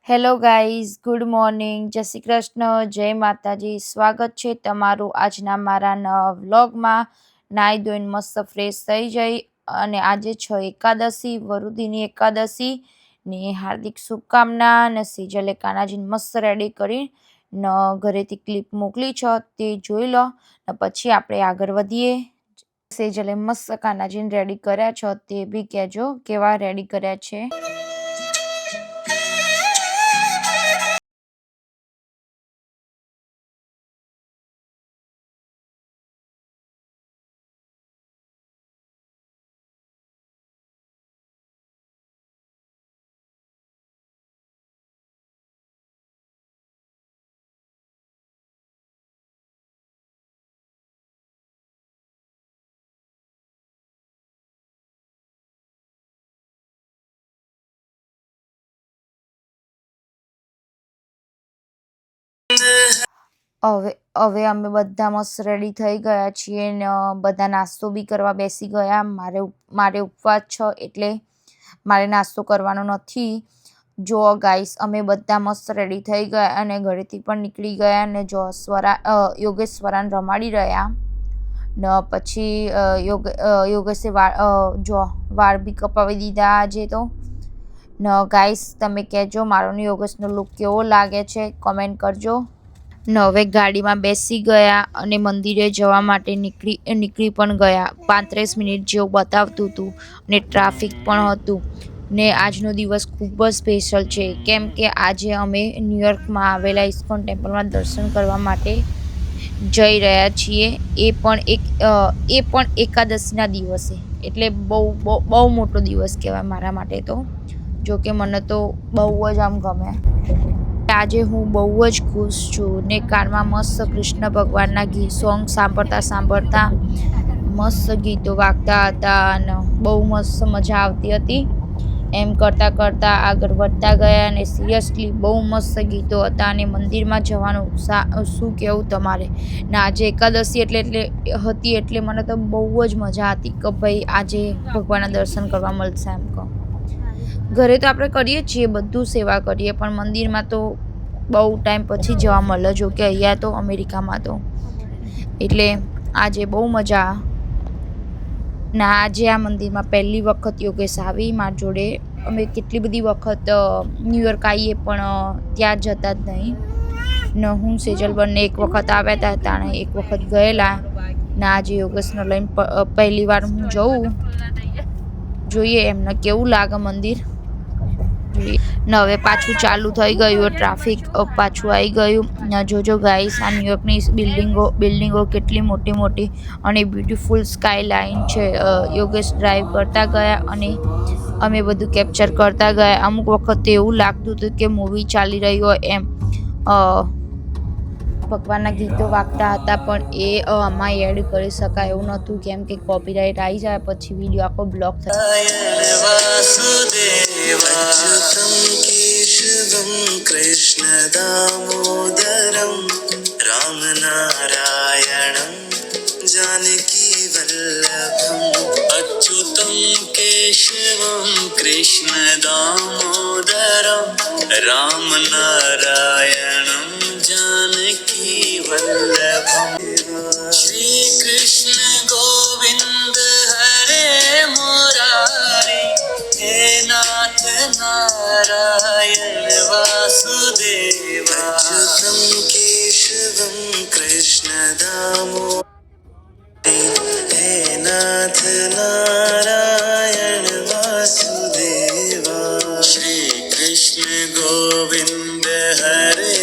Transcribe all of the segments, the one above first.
Hello guys, good morning, જય શ્રી કૃષ્ણ, જય માતાજી. સ્વાગત છે તમારું આજના મારા નવા વ્લોગમાં. નાહી ધોઈને મસ્ત ફ્રેશ થઈ જઈ અને આજે છે એકાદશી, વરુદીની એકાદશી ને હાર્દિક શુભકામના. ને સેજલે કાનાજીને મસ્ત રેડી કરી ને ઘરેથી ક્લિપ મોકલી છે, તે જોઈ લો ને પછી આપણે આગળ વધીએ. સેજલે મસ્ત કાનાજીને રેડી કર્યા છે, તે બી કહેજો કેવા રેડી કર્યા છે. હવે અમે બધા મસ્ત રેડી થઈ ગયા છીએ ને બધા નાસ્તો બી કરવા બેસી ગયા. મારે ઉપવાસ છે એટલે મારે નાસ્તો કરવાનો નથી. જો ગાઈસ, અમે બધા મસ્ત રેડી થઈ ગયા અને ઘરેથી પણ નીકળી ગયા ને જો યોગેશ સ્વરાને રમાડી રહ્યા ને પછી યોગેશે વાળ બી કપાવી દીધા આજે તો. ને ગાઈસ, તમે કહેજો મારો ને યોગેશનો લુક કેવો લાગે છે, કોમેન્ટ કરજો. ને હવે ગાડીમાં બેસી ગયા અને મંદિરે જવા માટે નીકળી પણ ગયા. 35 મિનિટ જેવું બતાવતું હતું અને ટ્રાફિક પણ હતું. ને આજનો દિવસ ખૂબ જ સ્પેશિયલ છે કેમ કે આજે અમે ન્યુયોર્કમાં આવેલા ઇસ્કોન ટેમ્પલમાં દર્શન કરવા માટે જઈ રહ્યા છીએ. એ પણ એકાદશીના દિવસે, એટલે બહુ મોટો દિવસ કહેવાય મારા માટે તો. જો કે મને તો બહુ જ આમ ગમે. આજે હું બહુ જ ખુશ છું ને કારમાં મસ્ત કૃષ્ણ ભગવાનના સોંગ સાંભળતા મસ્ત ગીતો વાગતા હતા અને બહુ મસ્ત મજા આવતી હતી. એમ કરતાં આગળ વધતા ગયા અને સિરિયસલી બહુ મસ્ત ગીતો હતા અને મંદિરમાં જવાનું શું કહેવું તમારે. ને આજે એકાદશી એટલે મને તો બહુ જ મજા હતી કે ભાઈ આજે ભગવાનના દર્શન કરવા મળશે. એમ કહો ઘરે તો આપણે કરીએ છીએ, બધું સેવા કરીએ, પણ મંદિરમાં તો બહુ ટાઈમ પછી જવા મળે. જો કે અહીંયા તો અમેરિકામાં તો એટલે આજે બહુ મજા. ના આજે આ મંદિરમાં પહેલી વખત યોગેશ આવી મારી જોડે. અમે કેટલી બધી વખત ન્યુયોર્ક આવીએ પણ ત્યાં જતા જ નહીં. ને હું સેજલ બંને એક વખત આવ્યા હતા, તાણે એક વખત ગયેલા. ને આજે યોગેશને લઈને પહેલી વાર હું જઉં. જોઈએ એમને કેવું લાગે મંદિર. ને હવે પાછું ચાલુ થઈ ગયું, ટ્રાફિક પાછું આવી ગયું. ને જોજો ગાઈસ, આ ન્યુયોર્કની બિલ્ડિંગો કેટલી મોટી અને બ્યુટીફુલ સ્કાય લાઇન છે. યોગેશ ડ્રાઈવ કરતા ગયા અને અમે બધું કેપ્ચર કરતા ગયા. અમુક વખત એવું લાગતું હતું કે મૂવી ચાલી રહી હોય એમ. ભગવાનના ગીતો વાગતા હતા પણ એ આમાં એડ કરી શકાય એવું નહોતું કેમ કે કોપીરાઇટ આવી જાય પછી વિડીયો આખો બ્લોક થાય. કૃષ્ણ દામોદરમ રામ નારાયણમ જાનકી વલ્લભમ અચ્યુતમ કેશવમ કૃષ્ણ દામોદરમ રામ નારાયણમ जानकी वल्लभम श्री कृष्ण गोविंद हरे मुरारी हे नाथ नारायण वासुदेवा अच्युतम केशवम कृष्ण दामोदरम हे नाथ नारायण वासुदेवा श्री कृष्ण गोविंद हरे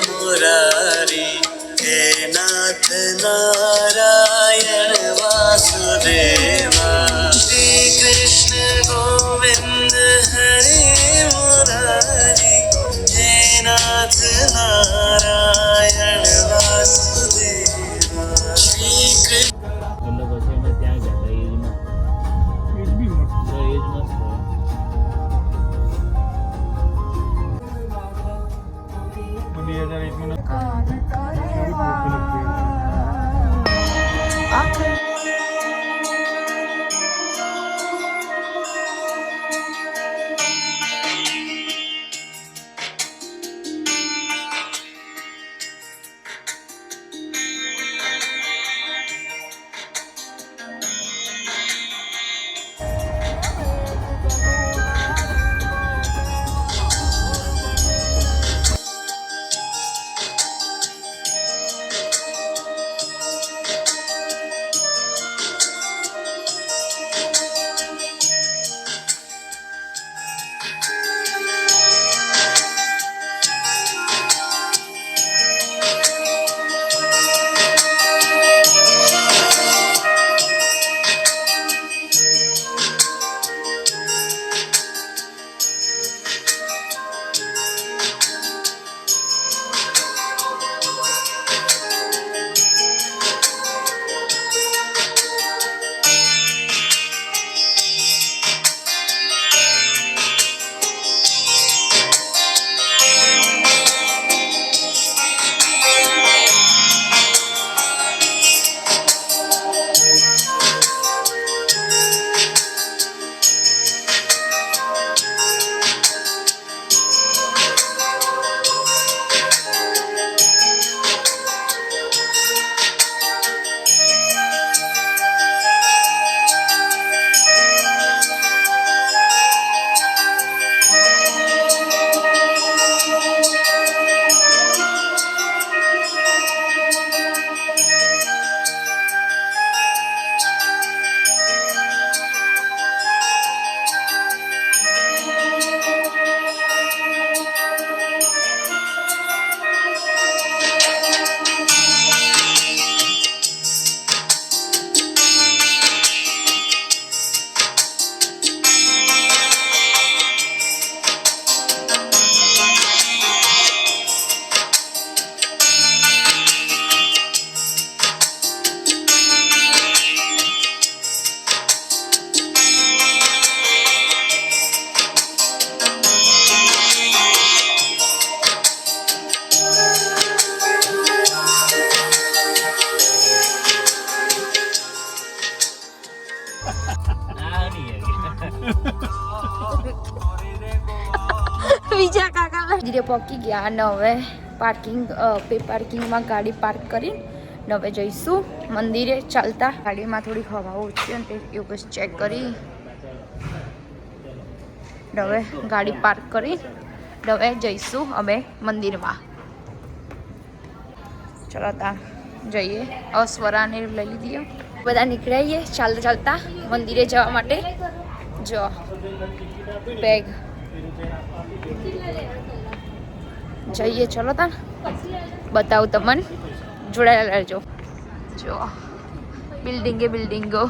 मुरारी हे नाथ नारायण वासुदेवा श्री कृष्ण गोविंद हरे मुरारी हे नाथ नारायण वासुदेवा श्री कृष्ण મંદિરે પહોંચી ગયા અને હવે પાર્કિંગમાં ગાડી પાર્ક કરીને હવે જઈશું મંદિરે ચાલતા. ગાડીમાં થોડી હવા ઓછી અને તે યોગેશ ચેક કરી હવે ગાડી પાર્ક કરી હવે જઈશું અમે મંદિરમાં. ચલો ત્યાં જઈએ. સ્વરાને લઈ લીધી. બધા નીકળાઈએ ચાલતા ચાલતા મંદિરે જવા માટે. જો બેગ જઈએ. ચલો તાન બતાવું તમને, જોડાયેલા રહેજો. જો બિલ્ડિંગો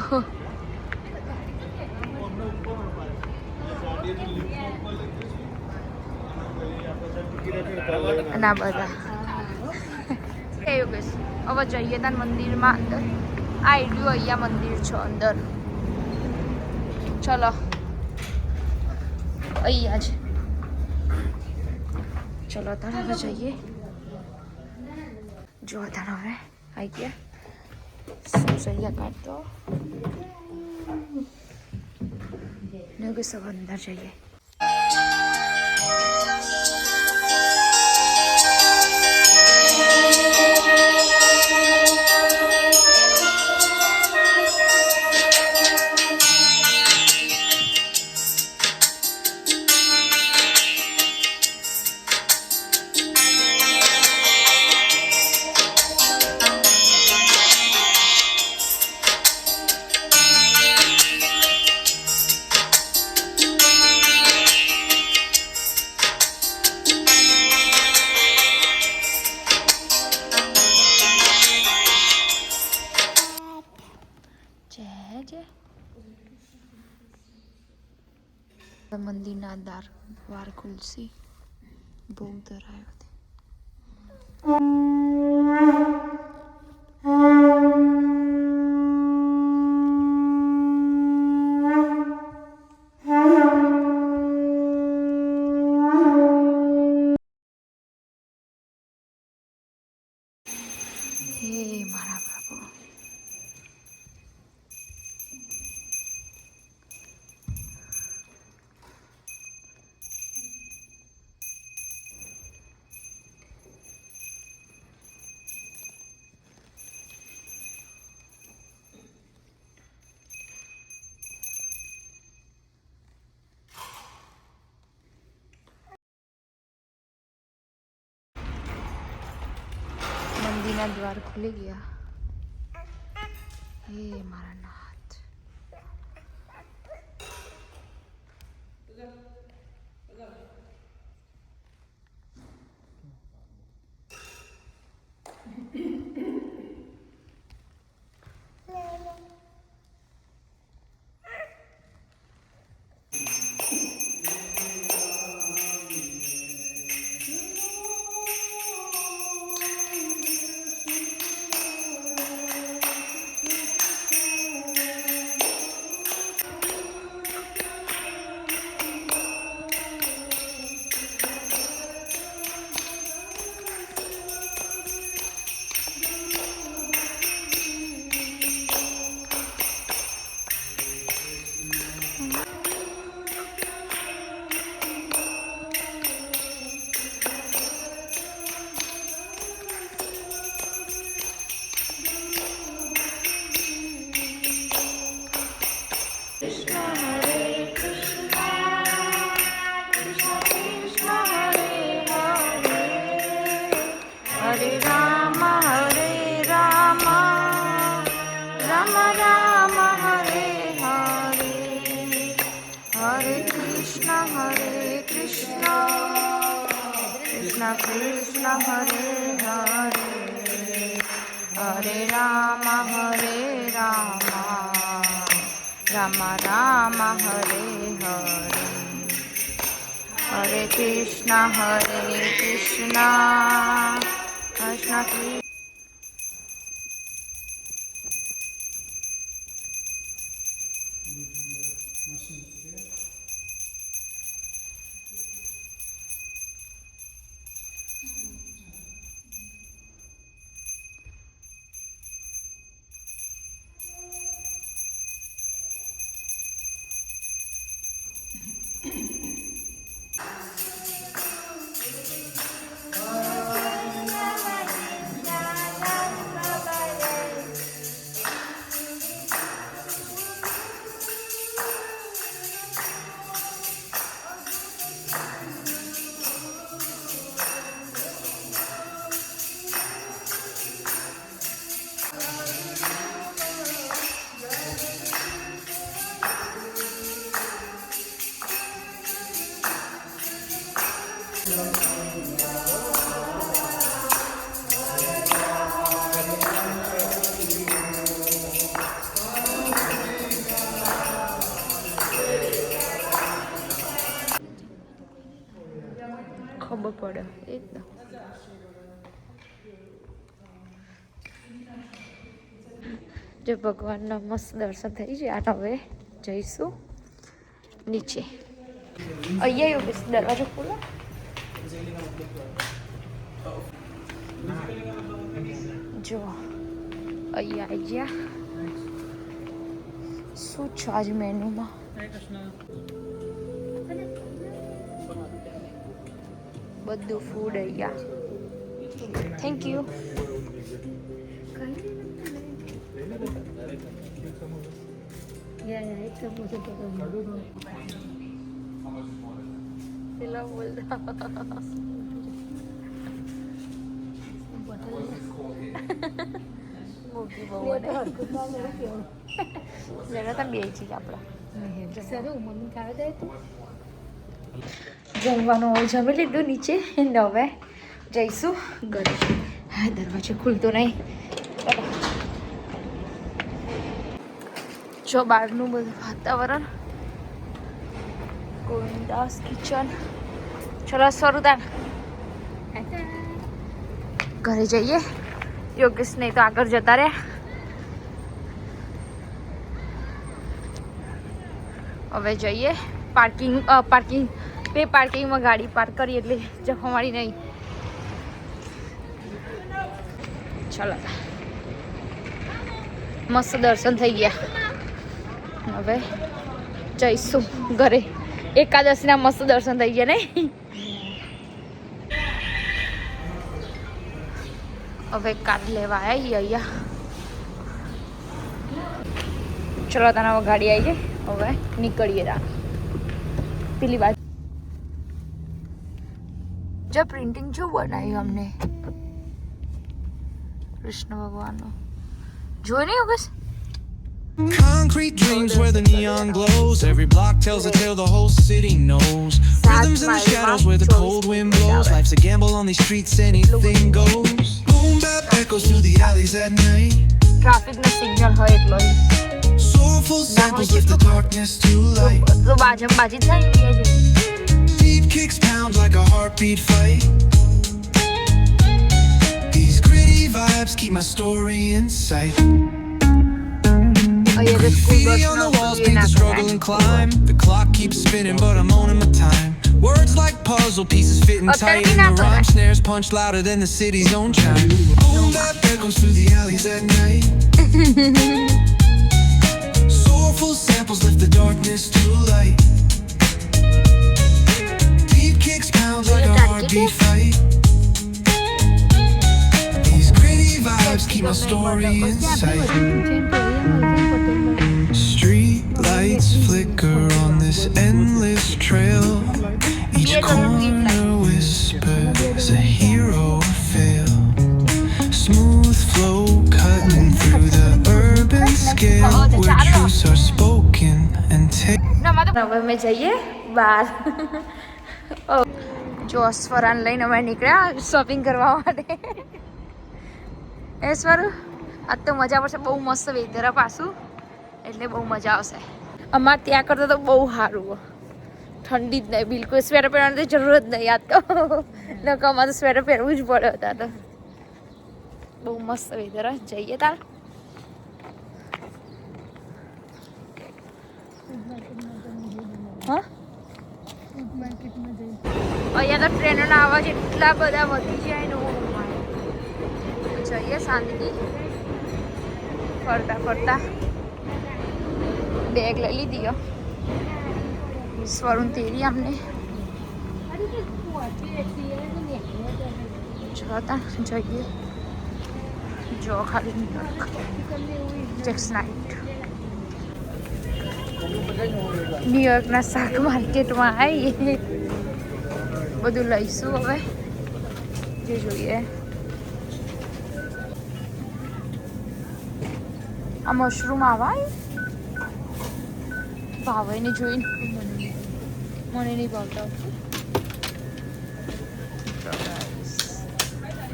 ના બધા યોગેશ હવે જઈએ તાન મંદિરમાં અંદર. આઈડિયો અહીંયા મંદિર છે અંદર. ચલો અહીંયા જ. ચલો તાર હવે જઈએ. જો તાર હવે આવી ગયા સૈયા કાઢતો ને કે સબ અંદર જઈએ. મંદિરના દ્વાર ખુલશે. ભોગ ધરાયો તે હે મારા પ્રભુ. મંદિરના દ્વાર ખુલી ગયા. હે મારા નાથ. Krishna Hare Hare Hare Rama Hare Rama Rama Rama Hare Hare Hare Krishna Krishna Krishna. ખબર પડે એકદમ. જો ભગવાનના મસ્ત દર્શન થઈ ગયા. હવે જઈશું નીચે. અહીંયા યોગેશ દરવાજો ખોલો. જો અહીંયા આવી ગયા. શું છે આજ મેનુમાં? બધું ફૂડ અહીંયા. Thank you. મોટી બહુ બે ચીજ આપણા જમવાનું હવે જમી લીધું નીચે. હવે જઈશું ઘરે. હા, દરવાજો ખુલતો નહીં. જો બહારનું બધું વાતાવરણ. ગોવિંદાસ કિચન. ચલો સ્વરૂતાન ઘરે જઈએ. યોગેશ નહીં તો આગળ જતા રહ્યા. હવે જઈએ પાર્કિંગ બે પાર્કિંગમાં ગાડી પાર્ક કરી એટલે જવાવાળી નહીં. ચલો મસ્ત દર્શન થઈ ગયા. હવે જઈશું ઘરે. એકાદશીના મસ્ત દર્શન થઈ ગયા નહીં. હવે કાર્ડ લેવા આવી અહીંયા. ચલો તને હવે ગાડી આવી ગઈ. હવે નીકળીએ તા પેલી બાજુ. જો પ્રિન્ટિંગ જો બનાવ્યું અમને કૃષ્ણ ભગવાનનું. જોઈ નહીં બસ. Concrete dreams where the neon glows. Every block tells a tale the whole city knows. Rhythms in the shadows where the cold wind blows. Life's a gamble on these streets, anything goes. Boom bap echoes through the alleys at night. Traffic નો signal હોય એટલો. Soulful samples lift the darkness to light. તો બાજી થાય ને. Deep kicks pound like a heartbeat fight. These gritty vibes keep my story in sight. Graffiti on the walls paint the struggle and climb. The clock keeps spinning but I'm owning my time. Words like puzzle pieces fitting tight in the rhyme. Snares punch louder than the city's own chime. Boom bap echoes through the alleys at night. Soulful samples lift the darkness to light. Deep kicks pound like a heartbeat fight. These gritty vibes keep my story in sight. Street lights flicker on this endless trail. Each corner whispers a hero fail. Smooth flow cutting through the urban scale where truths are spoken and taken. હવે અમે જઈએ બહાર. જો સ્વરાને લઈને અમે નીકળ્યા shopping કરવા માટે. એ સ્વર આજ તો મજા પડશે. બહુ મસ્ત વેધર પાછું એટલે બહુ મજા આવશે. અમારે ત્યાં કરતાં તો બહુ સારું. ઠંડી જ નહીં બિલકુલ. સ્વેટર પહેરવાની તો જરૂર જ નહીં. યાદ તો નકર અમારે તો સ્વેટર પહેરવું જ પડે. હતા તો બહુ મસ્ત વેધર. જઈએ તાર. હા અહીંયા તો ટ્રેનોના અવાજ એટલા બધા વધી જાય ને. જઈએ શાંતિથી ફરતા ફરતા. બેગ લઈ લીધી સ્વરૂપ તેરી અમને. જોતા જઈએ. જો ખાલી ન્યુયોર્ક જેક્સ નાઇટ. ન્યુયોર્કના શાક માર્કેટમાં આવીએ. બધું લઈશું હવે જે જોઈએ. આ મશરૂમ આવાય ભાવે ને જોઈને મને નહીં ભાવતા.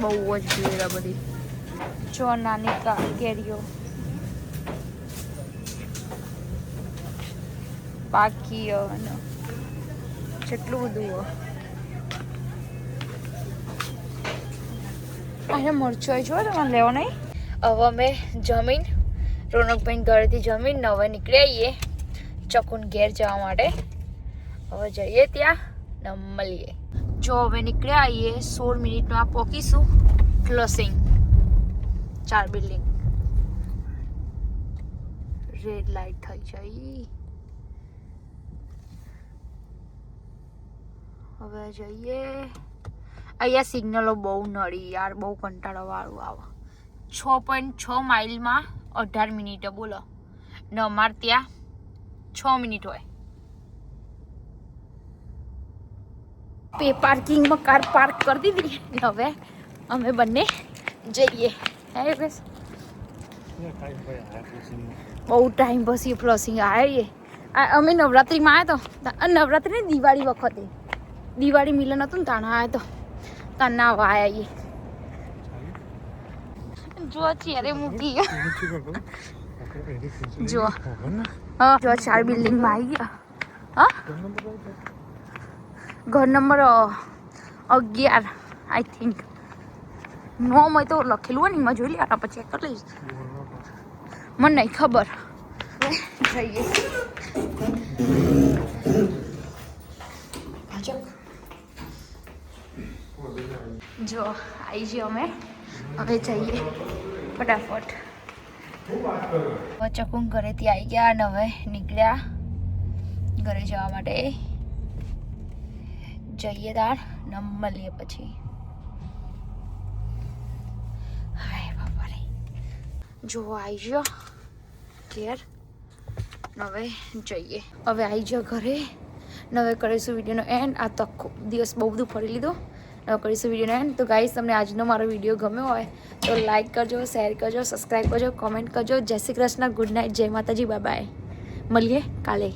બહુ જ ભીડ બધી. જો નાની કેરીઓ પાકી જેટલું બધું અને મરચું જો તમારે લેવો નહીં. હવે અમે જમીન રોનકભાઈ ઘરેથી જમીન હવે નીકળી આવીએ ચકુન ઘેર જવા માટે. હવે જઈએ ત્યાં ને મળીએ. જો હવે નીકળ્યા આવીએ 16 મિનિટમાં પહોંચીશું ક્લોસિંગ 4 બિલ્ડિંગ. રેડ લાઇટ થઈ જાય. હવે જઈએ. અહીંયા સિગ્નલો બહુ નડી યાર, બહુ કંટાળો વાળું આવે. 6.6 માઇલમાં 18 મિનિટે બોલો ને અમારે ત્યાં 6 મિનિટ હોય. પાર્કિંગમાં કાર પાર્ક કરી દીધી. હવે અમે બંને જઈએ. હે બસ બહુ ટાઈમ પછી ક્રોસિંગ આવીએ. અમે નવરાત્રિમાં આવ્યા તો નવરાત્રિ ને દિવાળી વખતે દિવાળી મિલન હતું ને તાણા આવ્યા તો તાના હવે આવીએ. જો ચેરે મૂકી જો હા જો 4 બિલ્ડિંગમાં આવી ગયા. હા ઘર નંબર 11 આઈ થિંક. નો હોય તો લખેલું હોય ને એમાં જોઈ લે. પછી ચેક કરી લઈશ, મને નહીં ખબર. જઈએ જો આવી જઈએ અમે. હવે જઈએ ફટાફટ. ચકું ઘરેથી આવી ગયા અને હવે નીકળ્યા ઘરે જવા માટે. જઈએ તાર ન મળીએ પછી. હાય બાપા રે. જો આવી ગયો ઘેર. હવે જઈએ. હવે આવી જાઓ ઘરે. હવે કરીશું વિડીયોનો એન્ડ. આ તો આખો દિવસ બહુ બધું ફરી લીધો. હવે કરીશું વિડીયોનો એન્ડ. તો ગાઈસ તમને આજનો મારો વિડીયો ગમ્યો હોય તો લાઈક કરજો, શેર કરજો, સબસ્ક્રાઈબ કરજો, કોમેન્ટ કરજો. જય શ્રી કૃષ્ણ, ગુડ નાઇટ, જય માતાજી, બાય બાય. મળીએ કાલે.